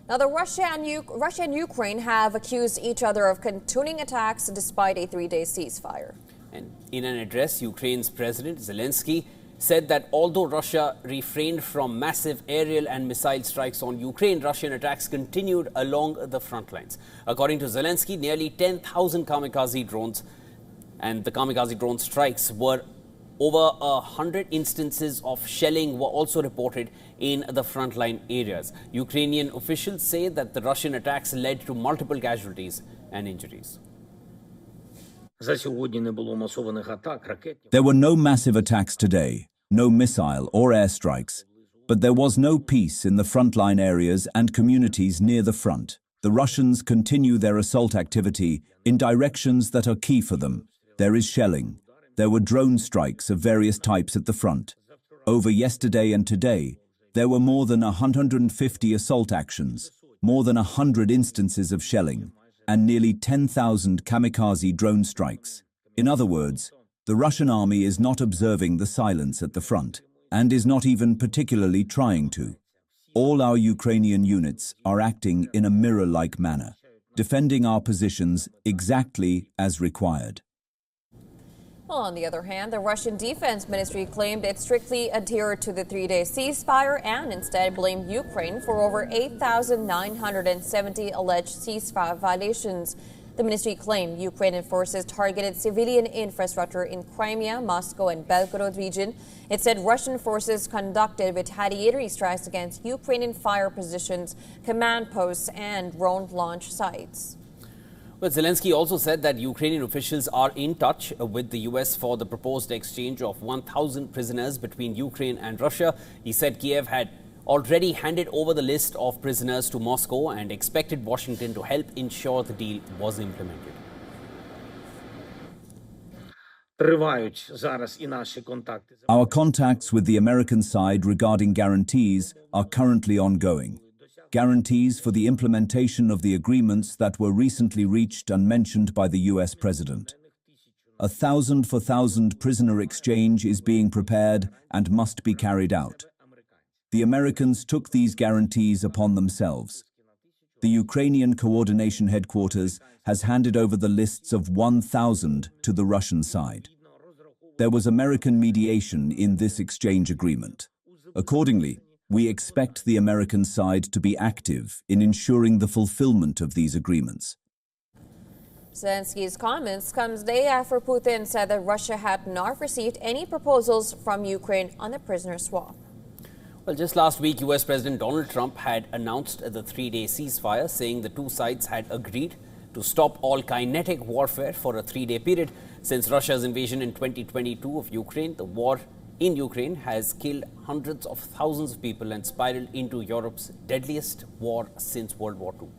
Now, Russia and Ukraine have accused each other of continuing attacks despite a three-day ceasefire. And in an address, Ukraine's President Zelensky said that although Russia refrained from massive aerial and missile strikes on Ukraine, Russian attacks continued along the front lines. According to Zelensky, nearly 10,000 kamikaze drones and the kamikaze drone strikes were over 100 instances of shelling were also reported in the frontline areas. Ukrainian officials say that the Russian attacks led to multiple casualties and injuries. There were no massive attacks today, no missile or airstrikes, but there was no peace in the frontline areas and communities near the front. The Russians continue their assault activity in directions that are key for them. There is shelling. There were drone strikes of various types at the front. Over yesterday and today, there were more than 150 assault actions, more than 100 instances of shelling, and nearly 10,000 kamikaze drone strikes. In other words, the Russian army is not observing the silence at the front, and is not even particularly trying to. All our Ukrainian units are acting in a mirror-like manner, defending our positions exactly as required. Well, on the other hand, the Russian Defense Ministry claimed it strictly adhered to the three-day ceasefire and instead blamed Ukraine for over 8,970 alleged ceasefire violations. The ministry claimed Ukrainian forces targeted civilian infrastructure in Crimea, Moscow, and Belgorod region. It said Russian forces conducted retaliatory strikes against Ukrainian fire positions, command posts, and drone launch sites. Well, Zelensky also said that Ukrainian officials are in touch with the US for the proposed exchange of 1,000 prisoners between Ukraine and Russia. He said Kiev had already handed over the list of prisoners to Moscow and expected Washington to help ensure the deal was implemented. Our contacts with the American side regarding guarantees are currently ongoing. Guarantees for the implementation of the agreements that were recently reached and mentioned by the US President. 1,000 for 1,000 prisoner exchange is being prepared and must be carried out. The Americans took these guarantees upon themselves. The Ukrainian coordination headquarters has handed over the lists of 1,000 to the Russian side. There was American mediation in this exchange agreement. Accordingly, we expect the American side to be active in ensuring the fulfillment of these agreements. Zelensky's comments comes day after Putin said that Russia had not received any proposals from Ukraine on the prisoner swap. Well, just last week, US President Donald Trump had announced the three-day ceasefire, saying the two sides had agreed to stop all kinetic warfare for a three-day period. Since Russia's invasion in 2022 of Ukraine, the war in Ukraine has killed hundreds of thousands of people and spiraled into Europe's deadliest war since World War II.